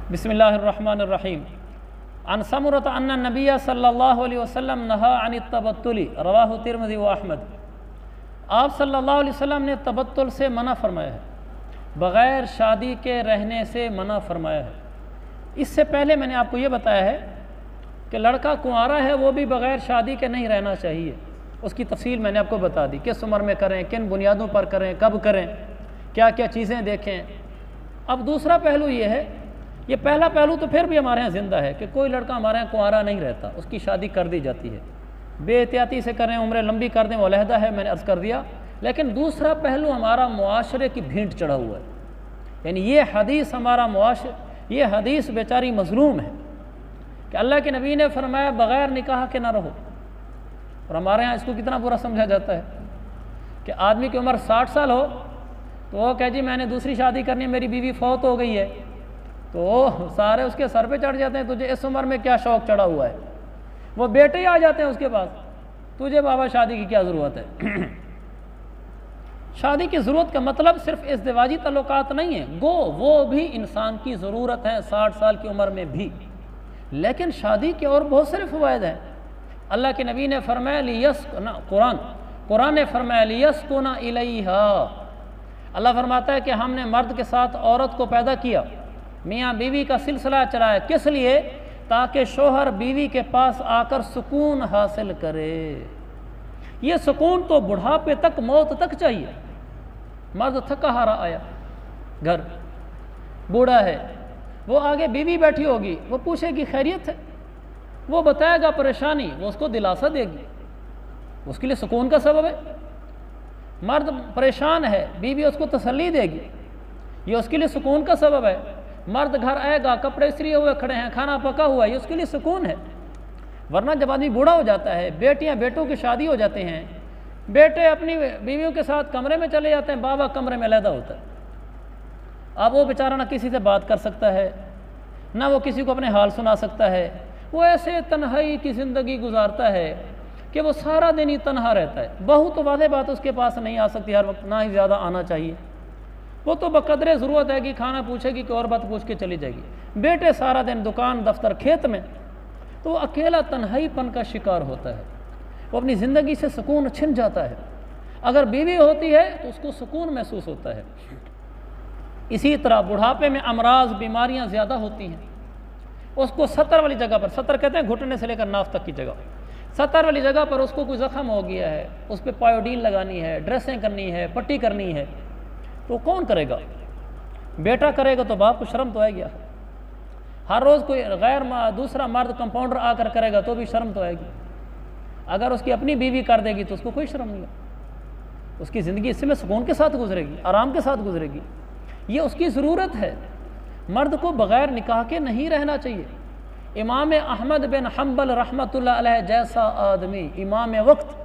बिस्मिल्लाहिर्रहमानिर्रहीम। अन समरत अन्ना नबिय्य सल्लल्लाहु अलैहि वसल्लम नहा अन तबत्तुली रवाहु तिरमिज़ी व अहमद। आप सल्लल्लाहु अलैहि वसल्लम ने तबत्तुल से मना फरमाया है, बग़ैर शादी के रहने से मना फरमाया है। इससे पहले मैंने आपको ये बताया है कि लड़का कुंवारा है वो भी बग़ैर शादी के नहीं रहना चाहिए। उसकी तफसील मैंने आपको बता दी, किस उम्र में करें, किन बुनियादों पर करें, कब करें, क्या क्या चीज़ें देखें। अब दूसरा पहलू ये है, ये पहला पहलू तो फिर भी हमारे यहाँ ज़िंदा है कि कोई लड़का हमारे यहाँ कुंवारा नहीं रहता, उसकी शादी कर दी जाती है। बेएहतियाती से करें, उम्र लंबी कर दें, वो अलहदा है, मैंने अर्ज़ कर दिया। लेकिन दूसरा पहलू हमारा मुआशरे की भींट चढ़ा हुआ है, यानी ये हदीस हमारा ये हदीस बेचारी मज़लूम है कि अल्लाह के नबी ने फरमाया बग़ैर निकाह के ना रहो। और हमारे यहाँ इसको कितना बुरा समझा जाता है कि आदमी की उम्र 60 साल हो तो वो कहे जी मैंने दूसरी शादी करनी है, मेरी बीवी फौत हो गई है, तो सारे उसके सर पे चढ़ जाते हैं, तुझे इस उम्र में क्या शौक़ चढ़ा हुआ है। वो बेटे ही आ जाते हैं उसके पास, तुझे बाबा शादी की क्या ज़रूरत है। शादी की ज़रूरत का मतलब सिर्फ इज़्दिवाजी तल्लुकात नहीं है, गो वो भी इंसान की ज़रूरत है 60 साल की उम्र में भी, लेकिन शादी के और बहुत सारे फ़वाइद हैं। अल्लाह के नबी ने फरमाया कुरान ने फरमाया लियस्कुना इलैहा। अल्लाह फरमाता है कि हमने मर्द के साथ औरत को पैदा किया, मियाँ बीवी का सिलसिला चलाया, किस लिए? ताकि शोहर बीवी के पास आकर सुकून हासिल करे। ये सुकून तो बुढ़ापे तक, मौत तक चाहिए। मर्द थका हारा आया घर, बूढ़ा है, वो आगे बीवी बैठी होगी, वो पूछेगी खैरियत है, वो बताएगा परेशानी, वो उसको दिलासा देगी, उसके लिए सुकून का सबब है। मर्द परेशान है, बीवी उसको तसल्ली देगी, ये उसके लिए सुकून का सबब है। मर्द घर आएगा, कपड़े इस्त्री हुए खड़े हैं, खाना पका हुआ है, ये उसके लिए सुकून है। वरना जब आदमी बूढ़ा हो जाता है, बेटियां बेटों की शादी हो जाते हैं, बेटे अपनी बीवियों के साथ कमरे में चले जाते हैं, बाबा कमरे में अलहदा होता है। अब वो बेचारा ना किसी से बात कर सकता है, ना वो किसी को अपने हाल सुना सकता है। वो ऐसे तन्हाई की ज़िंदगी गुजारता है कि वो सारा दिन ही तन्हा रहता है। बहू तो वादे बात उसके पास नहीं आ सकती हर वक्त, ना ही ज़्यादा आना चाहिए। वो तो बकदरे ज़रूरत है कि खाना पूछेगी कि और बात पूछ के चली जाएगी। बेटे सारा दिन दुकान, दफ्तर, खेत में, तो वो अकेला तन्हाईपन का शिकार होता है, वो अपनी ज़िंदगी से सुकून छिन जाता है। अगर बीवी होती है तो उसको सुकून महसूस होता है। इसी तरह बुढ़ापे में अमराज, बीमारियां ज़्यादा होती हैं, उसको 70 वाली जगह पर, 70 कहते हैं घुटने से लेकर नाफ तक की जगह, 70 वाली जगह पर उसको कोई ज़ख्म हो गया है, उस पर पायोडीन लगानी है, ड्रेसिंग करनी है, पट्टी करनी है, तो कौन करेगा? बेटा करेगा तो बाप को शर्म तो आएगी। हर रोज़ कोई दूसरा मर्द कंपाउंडर आकर करेगा तो भी शर्म तो आएगी। अगर उसकी अपनी बीवी कर देगी तो उसको कोई शर्म नहीं है, उसकी ज़िंदगी इससे में सुकून के साथ गुजरेगी, आराम के साथ गुजरेगी। ये उसकी ज़रूरत है। मर्द को बग़ैर निकाह के नहीं रहना चाहिए। इमाम अहमद बिन हम्बल रहमतुल्लाह अलैह जैसा आदमी, इमाम वक्त,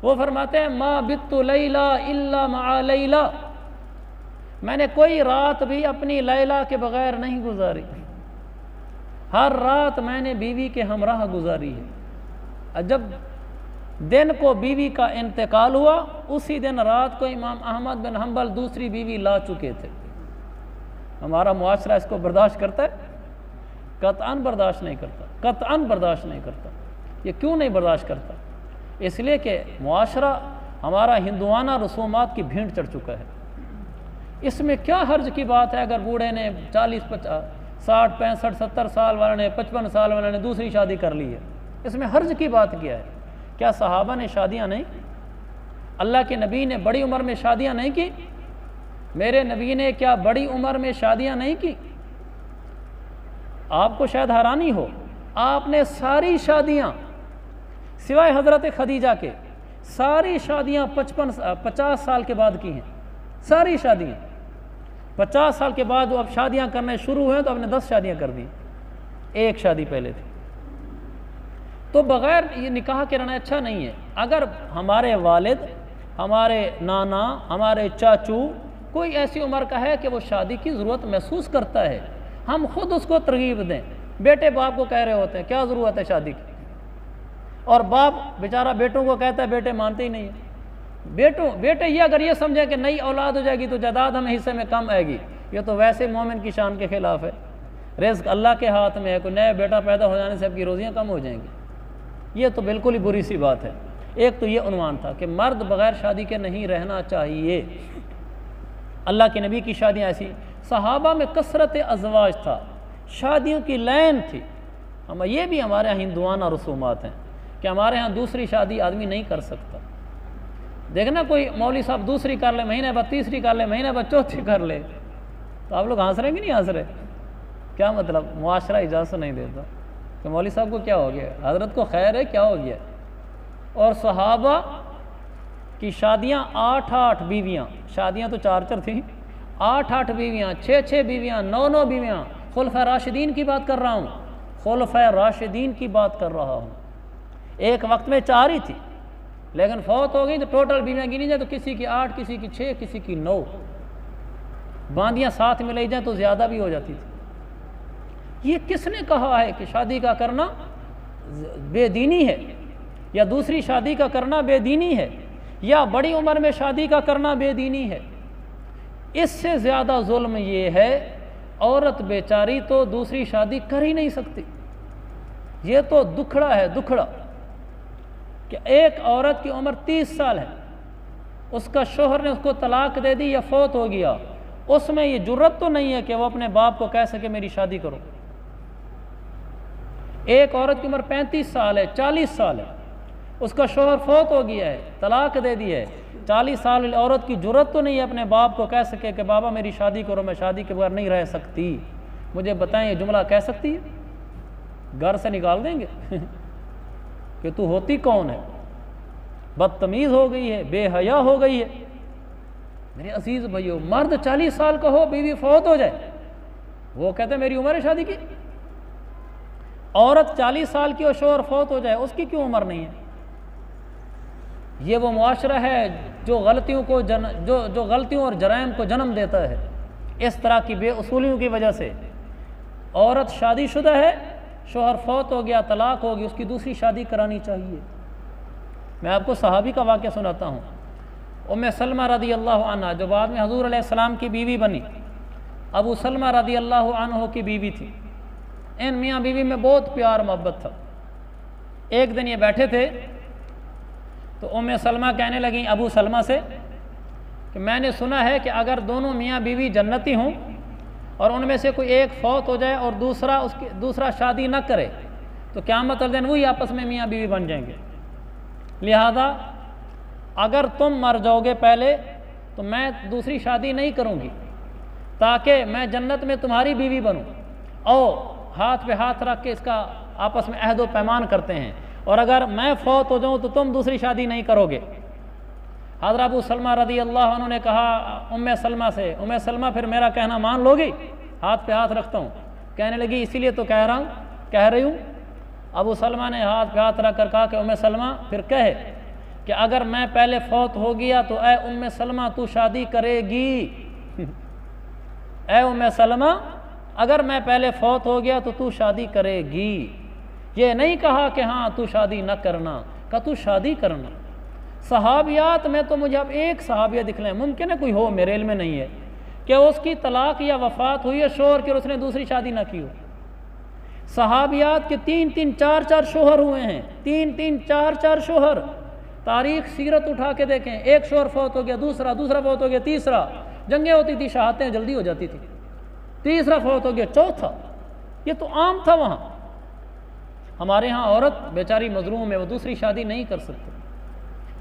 वो फरमाते हैं मा बित्तु लैला इल्ला मा लैला, मैंने कोई रात भी अपनी लैला के बग़ैर नहीं गुजारी, हर रात मैंने बीवी के हमराह गुजारी है। जब दिन को बीवी का इंतकाल हुआ, उसी दिन रात को इमाम अहमद बिन हम्बल दूसरी बीवी ला चुके थे। हमारा मुआशरा इसको बर्दाश्त करता है? कतअन बर्दाश्त नहीं करता, कतअन बर्दाश्त नहीं करता। ये क्यों नहीं बर्दाश्त करता? इसलिए कि मुआशरा हमारा हिंदुआना रसूमात की भीड़ चढ़ चुका है। इसमें क्या हर्ज की बात है अगर बूढ़े ने 40, 50, 60, 65, 70 साल वाले ने, 55 साल वाले ने दूसरी शादी कर ली है? इसमें हर्ज की बात क्या है? क्या सहाबा ने शादियाँ नहीं? अल्लाह के नबी ने बड़ी उम्र में शादियाँ नहीं की? मेरे नबी ने क्या बड़ी उम्र में शादियाँ नहीं की? आपको शायद हैरानी हो, आपने सारी शादियाँ सिवाय हज़रत खदीजा के, सारी शादियाँ 50 साल के बाद की हैं। सारी शादियाँ 50 साल के बाद वो अब शादियाँ करने शुरू हुए तो आपने 10 शादियाँ कर दी, एक शादी पहले थी। तो बग़ैर ये निकाह के रहना अच्छा नहीं है। अगर हमारे वालिद, हमारे नाना, हमारे चाचू कोई ऐसी उम्र का है कि वो शादी की ज़रूरत महसूस करता है, हम खुद उसको तरगीब दें। बेटे बाप को कह रहे होते हैं क्या ज़रूरत है शादी की, और बाप बेचारा बेटों को कहता है, बेटे मानते ही नहीं है। बेटे ये अगर ये समझे कि नई औलाद हो जाएगी तो जायदाद हमें हिस्से में कम आएगी, ये तो वैसे मोमिन की शान के खिलाफ है। रिज़्क़ अल्लाह के हाथ में है, कोई नया बेटा पैदा हो जाने से आपकी रोज़ियाँ कम हो जाएंगी। ये तो बिल्कुल ही बुरी सी बात है। एक तो ये उन्वान था कि मर्द बग़ैर शादी के नहीं रहना चाहिए। अल्लाह के नबी की शादियाँ ऐसी, सहाबा में कसरत अज़वाज था, शादियों की लाइन थी। हम ये भी हमारे यहाँ हिंदुआना रसूमात हैं कि हमारे यहाँ दूसरी शादी आदमी नहीं कर सकता। देखना कोई मौलवी साहब दूसरी कर ले, महीने बाद तीसरी कर ले, महीने बाद चौथी कर ले, तो आप लोग हंस रहे हैं कि नहीं हंस रहे? क्या मतलब? मुआशरा इजाज़त नहीं देता कि मौलवी साहब को क्या हो गया, हज़रत को खैर है, क्या हो गया। और सहाबा की शादियाँ 8-8 बीवियाँ, शादियाँ तो 4-4 थी, 8-8 बीवियाँ, 6-6 बीवियाँ, 9-9 बीवियाँ। खुलफ़ाए राशिदीन की बात कर रहा हूँ, खुलफ़ाए राशिदीन की बात कर रहा हूँ। एक वक्त में 4 ही थी, लेकिन फौत हो गई तो टोटल बीवियाँ गिनी जाए तो किसी की 8, किसी की 6, किसी की 9, बांदियाँ साथ में ले जाए तो ज़्यादा भी हो जाती थी। ये किसने कहा है कि शादी का करना बेदीनी है, या दूसरी शादी का करना बेदीनी है, या बड़ी उम्र में शादी का करना बेदीनी है? इससे ज़्यादा जुल्म ये है, औरत बेचारी तो दूसरी शादी कर ही नहीं सकती। ये तो दुखड़ा है, दुखड़ा कि एक औरत की उम्र 30 साल है, उसका शोहर ने उसको तलाक दे दी या फौत हो गया, उसमें ये जुर्रत तो नहीं है कि वो अपने बाप को कह सके मेरी शादी करो। एक औरत की उम्र 35 साल है, 40 साल है, उसका शोहर फौत हो गया है, तलाक दे दी है, 40 साल औरत की जुर्रत तो नहीं है अपने बाप को कह सके कि बाबा मेरी शादी करो, मैं शादी के बगैर नहीं रह सकती। मुझे बताएं, ये जुमला कह सकती है? घर से निकाल देंगे कि तू होती कौन है, बदतमीज़ हो गई है, बेहया हो गई है। मेरे अजीज़ भाइयों, मर्द 40 साल का हो, बीवी फौत हो जाए, वो कहते मेरी उम्र है शादी की। औरत 40 साल की और शोहर फौत हो जाए, उसकी क्यों उम्र नहीं है? ये वो मुआशरा है जो गलतियों को जो गलतियों और जराइम को जन्म देता है। इस तरह की बेउसूलियों की वजह से औरत शादीशुदा है, शोहर फौत हो गया, तलाक होगी, उसकी दूसरी शादी करानी चाहिए। मैं आपको सहाबी का वाक़या सुनाता हूँ। उम्मे सलमा रदी अल्लाह अन्हा, जो बाद में हजूर अलैहिस्सलाम की बीवी बनी, अबू सलमा रदी अल्लाह अन्हु की बीवी थी। इन मियाँ बीवी में बहुत प्यार मोहब्बत था। एक दिन ये बैठे थे तो उम्मे सलमा कहने लगी अबू सलमा से कि मैंने सुना है कि अगर दोनों मियाँ बीवी जन्नती हों और उनमें से कोई एक फौत हो जाए और दूसरा शादी न करे तो क़यामत वाले दिन वही आपस में मियाँ बीवी बन जाएंगे। लिहाजा अगर तुम मर जाओगे पहले तो मैं दूसरी शादी नहीं करूँगी ताकि मैं जन्नत में तुम्हारी बीवी बनूँ। और हाथ पे हाथ रख के इसका आपस में अहद व पैमान करते हैं, और अगर मैं फौत हो जाऊँ तो तुम दूसरी शादी नहीं करोगे। हज़रत अबू सलमा रदी अल्लाह अन्हु ने कहा उम्मे सलमा से, उम्मे सलमा फिर मेरा कहना मान लोगी? हाथ पे हाथ रखता हूँ। कहने लगी इसीलिए तो कह रही हूँ। अबू सलमा ने हाथ पे हाथ रख कर कहा कि उम्मे सलमा फिर कहे कि अगर मैं पहले फौत हो गया तो ए उम्मे सलमा तू शादी करेगी। ए उम्मे सलमा अगर मैं पहले फौत हो गया तो तू शादी करेगी। ये नहीं कहा कि हाँ तू शादी न करना, कहा तू शादी करना। सहाबियात में तो मुझे अब एक सहाबिया दिखलाएं, मुमकिन है कोई हो, मेरे इल्म में नहीं है, कि उसकी तलाक या वफ़ात हुई है शोहर की और उसने दूसरी शादी ना की हो। सहाबियात के 3-3 4-4 शोहर हुए हैं, 3-3 4-4 शोहर। तारीख सीरत उठा के देखें, एक शोहर फौत हो गया, दूसरा फौत हो गया, तीसरा, जंगें होती थी, शहादतें जल्दी हो जाती थी, तीसरा फौत हो गया, चौथा। ये तो आम था वहाँ। हमारे यहाँ औरत बेचारी मजलूम है, वो दूसरी शादी नहीं कर सकती।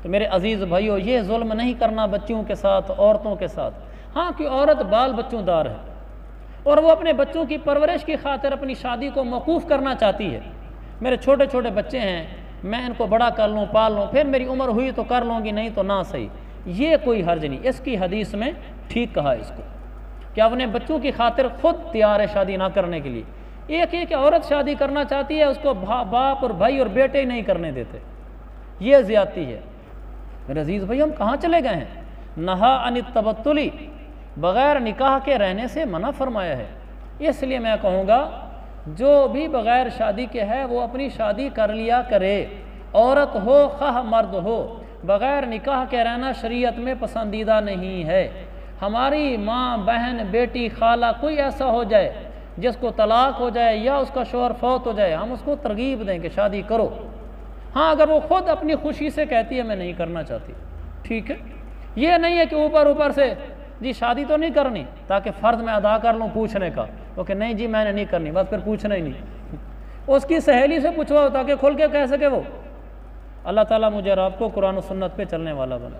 तो मेरे अजीज़ भाइयों, ये जुल्म नहीं करना बच्चियों के साथ, औरतों के साथ। हाँ कि औरत बाल बच्चोंदार है और वो अपने बच्चों की परवरिश की खातिर अपनी शादी को मौकूफ़ करना चाहती है। मेरे छोटे छोटे बच्चे हैं, मैं इनको बड़ा कर लूँ, पाल लूँ, फिर मेरी उम्र हुई तो कर लूँगी, नहीं तो ना सही। ये कोई हर्ज नहीं। इसकी हदीस में ठीक कहा इसको कि अपने बच्चों की खातिर खुद तैयार है शादी ना करने के लिए। एक औरत शादी करना चाहती है, उसको बाप और भाई और बेटे ही नहीं करने देते। ये ज़्यादती है। मेरे अजीज़ भाई, हम कहाँ चले गए हैं? नहा अनित तबत्तुली, बग़ैर निकाह के रहने से मना फरमाया है। इसलिए मैं कहूँगा जो भी बग़ैर शादी के है वो अपनी शादी कर लिया करे, औरत हो खाह मर्द हो। बग़ैर निकाह के रहना शरीयत में पसंदीदा नहीं है। हमारी माँ, बहन, बेटी, खाला कोई ऐसा हो जाए जिसको तलाक हो जाए या उसका शौहर फौत हो जाए, हम उसको तरगीब दें कि शादी करो। हाँ, अगर वो खुद अपनी खुशी से कहती है मैं नहीं करना चाहती, ठीक है। ये नहीं है कि ऊपर ऊपर से जी शादी तो नहीं करनी ताकि फ़र्ज़ मैं अदा कर लूँ पूछने का, ओके नहीं जी मैंने नहीं करनी, बस फिर पूछना ही नहीं। उसकी सहेली से पूछवाओ ताकि खुल के कह सके वो। अल्लाह ताला मुझे और आपको कुरान और सुन्नत पे चलने वाला बना।